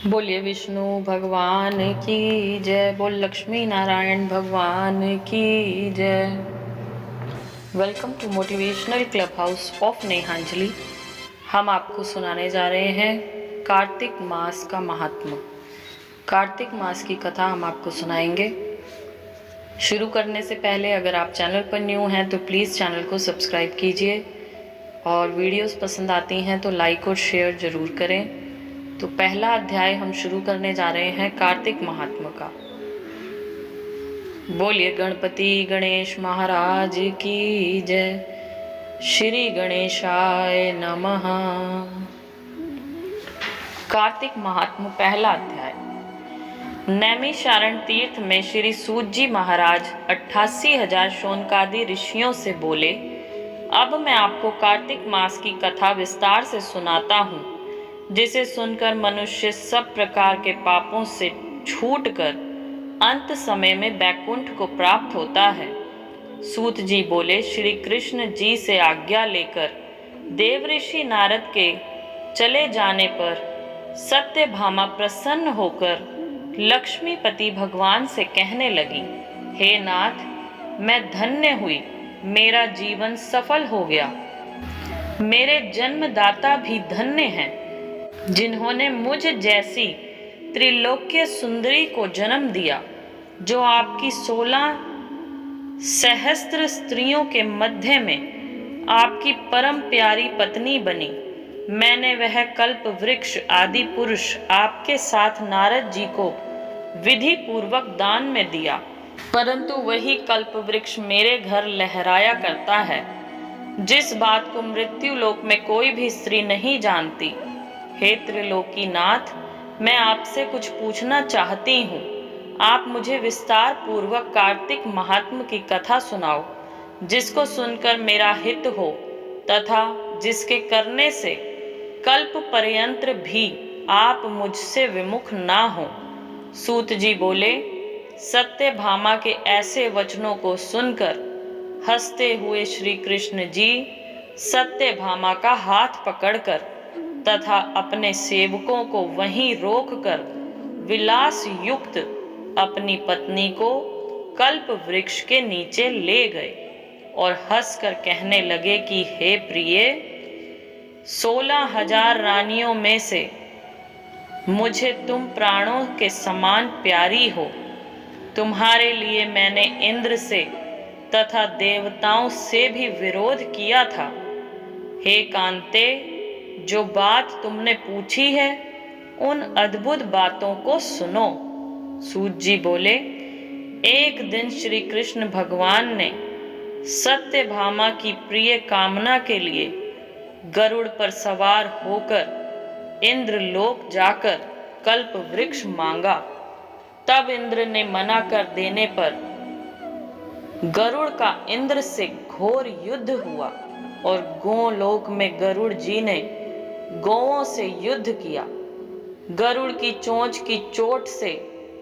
बोलिए विष्णु भगवान की जय। बोल लक्ष्मी नारायण भगवान की जय। Welcome to motivational club house of Nehanjali. हम आपको सुनाने जा रहे हैं कार्तिक मास का महात्मा। कार्तिक मास की कथा हम आपको सुनाएंगे। शुरू करने से पहले अगर आप चैनल पर न्यू हैं तो प्लीज़ चैनल को सब्सक्राइब कीजिए और वीडियोस पसंद आती हैं तो लाइक और शेयर ज़रूर करें। तो पहला अध्याय हम शुरू करने जा रहे हैं कार्तिक महात्मा का। बोलिए गणपति गणेश महाराज की जय। श्री गणेशाय नमः। कार्तिक महात्मा पहला अध्याय। नैमिषारण्य तीर्थ में श्री सूत जी महाराज 88,000 शौनकादि ऋषियों से बोले, अब मैं आपको कार्तिक मास की कथा विस्तार से सुनाता हूँ, जिसे सुनकर मनुष्य सब प्रकार के पापों से छूटकर अंत समय में वैकुंठ को प्राप्त होता है। सूत जी बोले, श्री कृष्ण जी से आज्ञा लेकर देवऋषि नारद के चले जाने पर सत्यभामा प्रसन्न होकर लक्ष्मीपति भगवान से कहने लगी, हे नाथ, मैं धन्य हुई, मेरा जीवन सफल हो गया। मेरे जन्मदाता भी धन्य हैं, जिन्होंने मुझ जैसी त्रिलोक्य सुंदरी को जन्म दिया, जो आपकी 16 सहस्त्र स्त्रियों के मध्य में आपकी परम प्यारी पत्नी बनी। मैंने वह कल्प वृक्ष आदि पुरुष आपके साथ नारद जी को विधि पूर्वक दान में दिया, परंतु वही कल्प वृक्ष मेरे घर लहराया करता है, जिस बात को मृत्यु लोक में कोई भी स्त्री नहीं जानती। हे त्रिलोकीनाथ, मैं आपसे कुछ पूछना चाहती हूँ। आप मुझे विस्तार पूर्वक कार्तिक महात्मा की कथा सुनाओ, जिसको सुनकर मेरा हित हो तथा जिसके करने से कल्प पर्यंत भी आप मुझसे विमुख ना हो। सूत जी बोले, सत्यभामा के ऐसे वचनों को सुनकर हंसते हुए श्री कृष्ण जी सत्यभामा का हाथ पकड़कर तथा अपने सेवकों को वहीं रोककर विलास युक्त अपनी पत्नी को कल्प वृक्ष के नीचे ले गए और हंसकर कहने लगे कि हे प्रिय, 16,000 रानियों में से मुझे तुम प्राणों के समान प्यारी हो। तुम्हारे लिए मैंने इंद्र से तथा देवताओं से भी विरोध किया था। हे कांते, जो बात तुमने पूछी है, उन अद्भुत बातों को सुनो। सूत जी बोले, एक दिन श्री कृष्ण भगवान ने सत्यभामा की प्रिय कामना के लिए गरुड़ पर सवार होकर इंद्रलोक जाकर कल्प वृक्ष मांगा। तब इंद्र ने मना कर देने पर गरुड़ का इंद्र से घोर युद्ध हुआ और गोलोक में गरुड़ जी ने गौओं से युद्ध किया। गरुड़ की चोंच की चोट से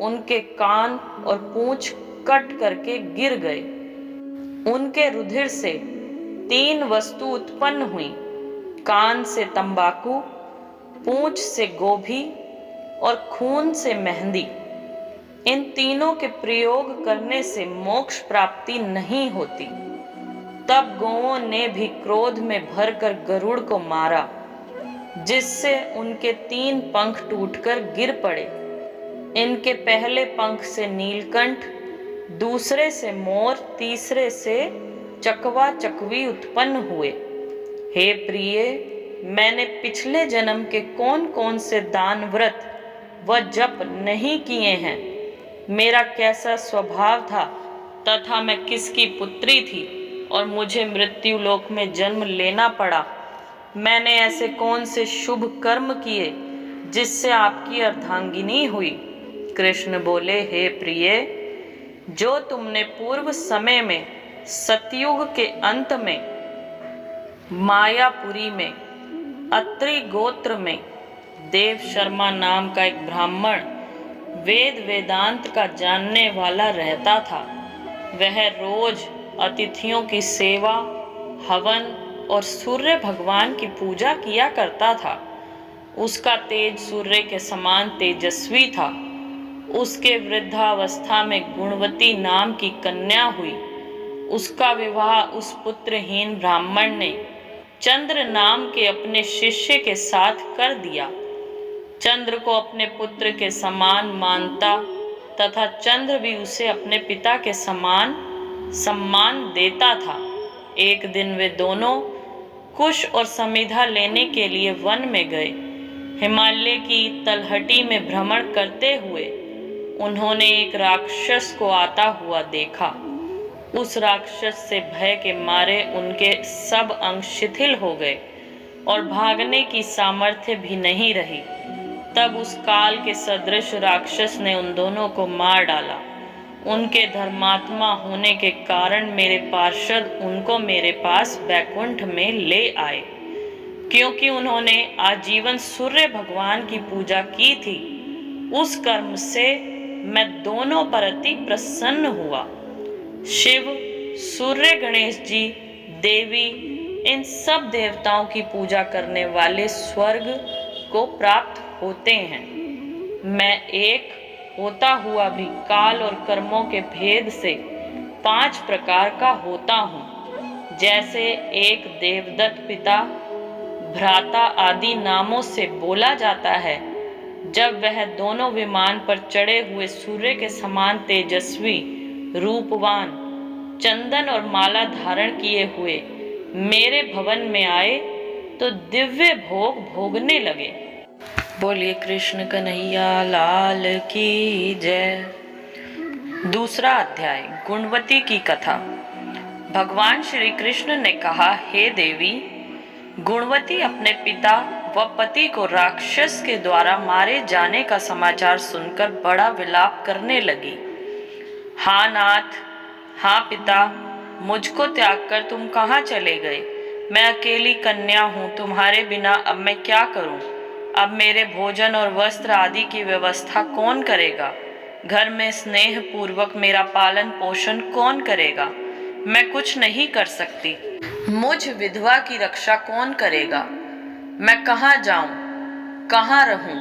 उनके कान और पूंछ कट करके गिर गए। उनके रुधिर से 3 वस्तु उत्पन्न हुई, कान से तंबाकू, पूंछ से गोभी और खून से मेहंदी। इन तीनों के प्रयोग करने से मोक्ष प्राप्ति नहीं होती। तब गौओं ने भी क्रोध में भरकर गरुड़ को मारा, जिससे उनके 3 पंख टूटकर गिर पड़े। इनके पहले पंख से नीलकंठ, दूसरे से मोर, तीसरे से चकवा चकवी उत्पन्न हुए। हे प्रिय, मैंने पिछले जन्म के कौन कौन से दान व्रत व जप नहीं किए हैं, मेरा कैसा स्वभाव था तथा मैं किसकी पुत्री थी और मुझे मृत्यु लोक में जन्म लेना पड़ा। मैंने ऐसे कौन से शुभ कर्म किए जिससे आपकी अर्धांगिनी हुई। कृष्ण बोले, हे प्रिय, जो तुमने पूर्व समय में सतयुग के अंत में मायापुरी में अत्रि गोत्र में देव शर्मा नाम का एक ब्राह्मण वेद वेदांत का जानने वाला रहता था। वह रोज अतिथियों की सेवा, हवन और सूर्य भगवान की पूजा किया करता था। उसका तेज सूर्य के समान तेजस्वी था। उसके वृद्धावस्था में गुणवती नाम की कन्या हुई। उसका विवाह उस पुत्रहीन ब्राह्मण ने चंद्र नाम के अपने शिष्य के साथ कर दिया। चंद्र को अपने पुत्र के समान मानता तथा चंद्र भी उसे अपने पिता के समान सम्मान देता था। एक दिन वे दोनों कुश और समिधा लेने के लिए वन में गए। हिमालय की तलहटी में भ्रमण करते हुए उन्होंने एक राक्षस को आता हुआ देखा। उस राक्षस से भय के मारे उनके सब अंग शिथिल हो गए और भागने की सामर्थ्य भी नहीं रही। तब उस काल के सदृश राक्षस ने उन दोनों को मार डाला। उनके धर्मात्मा होने के कारण मेरे पार्षद उनको मेरे पास बैकुंठ में ले आए। क्योंकि उन्होंने आजीवन सूर्य भगवान की पूजा की थी, उस कर्म से मैं दोनों पर अति प्रसन्न हुआ। शिव, सूर्य, गणेश जी, देवी, इन सब देवताओं की पूजा करने वाले स्वर्ग को प्राप्त होते हैं। मैं एक होता हुआ भी काल और कर्मों के भेद से 5 प्रकार का होता हूँ। जैसे एक देवदत्त, पिता, भ्राता आदि नामों से बोला जाता है। जब वह दोनों विमान पर चढ़े हुए सूर्य के समान तेजस्वी, रूपवान, चंदन और माला धारण किए हुए मेरे भवन में आए तो दिव्य भोग भोगने लगे। बोलिए कृष्ण कन्हैया लाल की जय। दूसरा अध्याय, गुणवती की कथा। भगवान श्री कृष्ण ने कहा, हे देवी, गुणवती अपने पिता व पति को राक्षस के द्वारा मारे जाने का समाचार सुनकर बड़ा विलाप करने लगी। हाँ नाथ, हाँ पिता, मुझको त्याग कर तुम कहाँ चले गए? मैं अकेली कन्या हूँ, तुम्हारे बिना अब मैं क्या करूँ? अब मेरे भोजन और वस्त्र आदि की व्यवस्था कौन करेगा? घर में स्नेह पूर्वक मेरा पालन पोषण कौन करेगा? मैं कुछ नहीं कर सकती। मुझ विधवा की रक्षा कौन करेगा? मैं कहाँ जाऊं, कहाँ रहूं?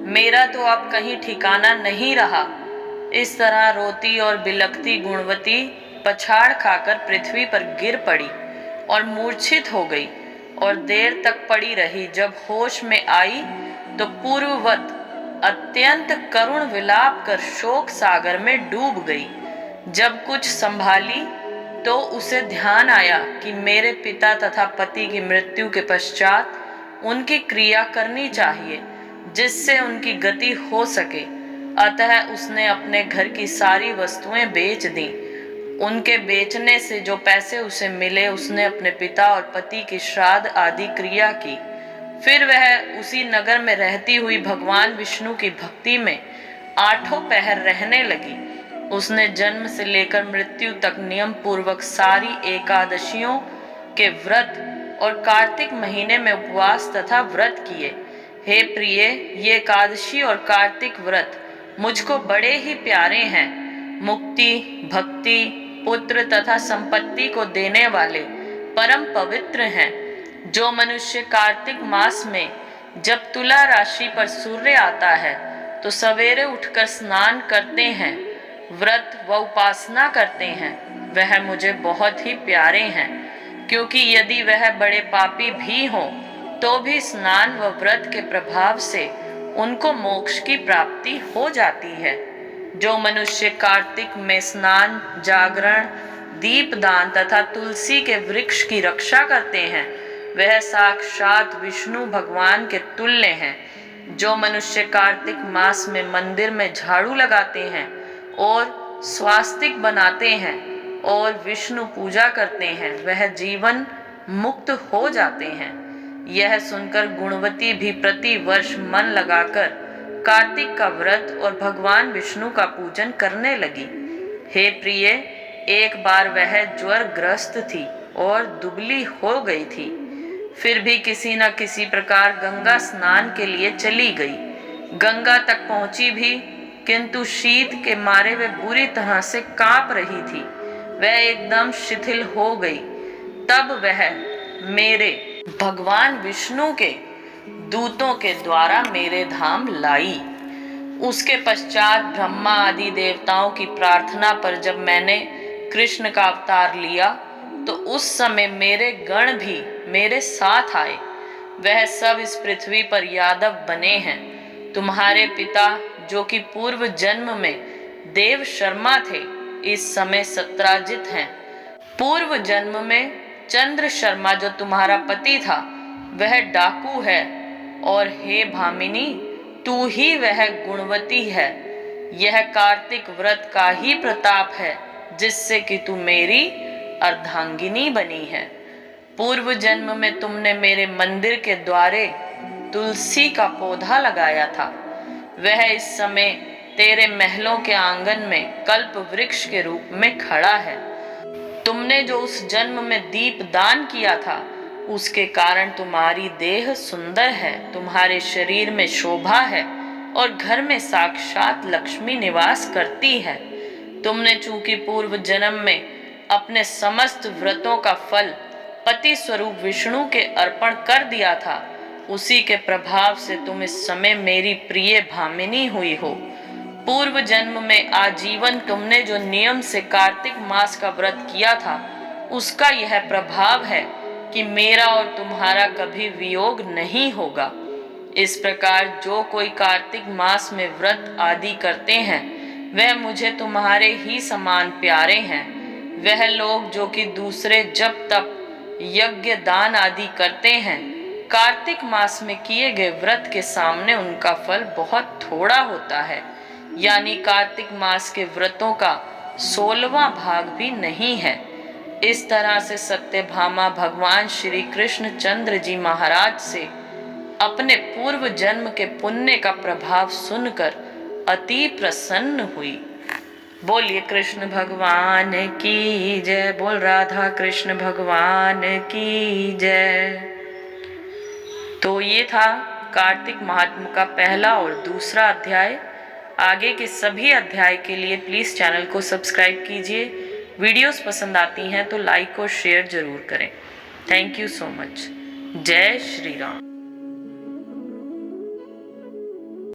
मेरा तो अब कहीं ठिकाना नहीं रहा। इस तरह रोती और बिलखती गुणवती पछाड़ खाकर पृथ्वी पर गिर पड़ी और मूर्छित हो गई और देर तक पड़ी रही। जब होश में आई तो पूर्ववत अत्यंत करुण विलाप कर शोक सागर में डूब गई। जब कुछ संभाली तो उसे ध्यान आया कि मेरे पिता तथा पति की मृत्यु के पश्चात उनकी क्रिया करनी चाहिए जिससे उनकी गति हो सके। अतः उसने अपने घर की सारी वस्तुएं बेच दी। उनके बेचने से जो पैसे उसे मिले उसने अपने पिता और पति की श्राद्ध आदि क्रिया की। फिर वह उसी नगर में रहती हुई भगवान विष्णु की भक्ति में 8 पहर रहने लगी। उसने जन्म से लेकर मृत्यु तक नियम पूर्वक सारी एकादशियों के व्रत और कार्तिक महीने में उपवास तथा व्रत किए। हे प्रिय, ये एकादशी और कार्तिक व्रत मुझको बड़े ही प्यारे हैं। मुक्ति, भक्ति, पुत्र तथा संपत्ति को देने वाले परम पवित्र हैं। जो मनुष्य कार्तिक मास में जब तुला राशि पर सूर्य आता है तो सवेरे उठकर स्नान करते हैं, व्रत व उपासना करते हैं, वह मुझे बहुत ही प्यारे हैं। क्योंकि यदि वह बड़े पापी भी हों तो भी स्नान व व्रत के प्रभाव से उनको मोक्ष की प्राप्ति हो जाती है। जो मनुष्य कार्तिक में स्नान, जागरण, दीपदान तथा तुलसी के वृक्ष की रक्षा करते हैं, वह साक्षात विष्णु भगवान के तुल्य हैं। जो मनुष्य कार्तिक मास में मंदिर में झाड़ू लगाते हैं और स्वास्तिक बनाते हैं और विष्णु पूजा करते हैं, वह जीवन मुक्त हो जाते हैं। यह सुनकर गुणवती भी प्रति वर्ष मन लगाकर कार्तिक का व्रत और भगवान विष्णु का पूजन करने लगी। हे प्रिय, एक बार वह ज्वरग्रस्त थी और दुबली हो गई थी। फिर भी किसी न किसी प्रकार गंगा स्नान के लिए चली गई। गंगा तक पहुंची भी, किंतु शीत के मारे वह बुरी तरह से कांप रही थी। वह एकदम शिथिल हो गई। तब वह मेरे भगवान विष्णु के दूतों के द्वारा मेरे धाम लाई। उसके पश्चात ब्रह्मा आदि देवताओं की प्रार्थना पर जब मैंने कृष्ण का अवतार लिया तो उस समय मेरे गण भी मेरे साथ आए। वह सब इस पृथ्वी पर यादव बने हैं। तुम्हारे पिता जो कि पूर्व जन्म में देव शर्मा थे, इस समय सत्राजित हैं। पूर्व जन्म में चंद्र शर्मा जो तुम्हारा पति था वह डाकू है, और हे भामिनी तू ही वह गुणवती है। यह कार्तिक व्रत का ही प्रताप है जिससे कि तू मेरी अर्धांगिनी बनी है। पूर्व जन्म में तुमने मेरे मंदिर के द्वारे तुलसी का पौधा लगाया था। वह इस समय तेरे महलों के आंगन में कल्प वृक्ष के रूप में खड़ा है। तुमने जो उस जन्म में दीप दान किया था उसके कारण तुम्हारी देह सुंदर है, तुम्हारे शरीर में शोभा है और घर में साक्षात लक्ष्मी निवास करती है। तुमने चूंकि पूर्व जन्म में अपने समस्त व्रतों का फल पति स्वरूप विष्णु के अर्पण कर दिया था, उसी के प्रभाव से तुम इस समय मेरी प्रिय भामिनी हुई हो। पूर्व जन्म में आजीवन तुमने जो नियम से कार्तिक मास का व्रत किया था उसका यह प्रभाव है कि मेरा और तुम्हारा कभी वियोग नहीं होगा। इस प्रकार जो कोई कार्तिक मास में व्रत आदि करते हैं वह मुझे तुम्हारे ही समान प्यारे हैं। वह लोग जो कि दूसरे जब तक यज्ञ दान आदि करते हैं, कार्तिक मास में किए गए व्रत के सामने उनका फल बहुत थोड़ा होता है, यानी कार्तिक मास के व्रतों का 16वां भाग भी नहीं है। इस तरह से सत्यभामा भगवान श्री कृष्ण चंद्र जी महाराज से अपने पूर्व जन्म के पुण्य का प्रभाव सुनकर अति प्रसन्न हुई। बोलिए कृष्ण भगवान की जय। बोल राधा कृष्ण भगवान की जय। तो ये था कार्तिक महात्म का पहला और दूसरा अध्याय। आगे के सभी अध्याय के लिए प्लीज़ चैनल को सब्सक्राइब कीजिए। वीडियोस पसंद आती हैं तो लाइक और शेयर जरूर करें। Thank you so much. जय श्री राम।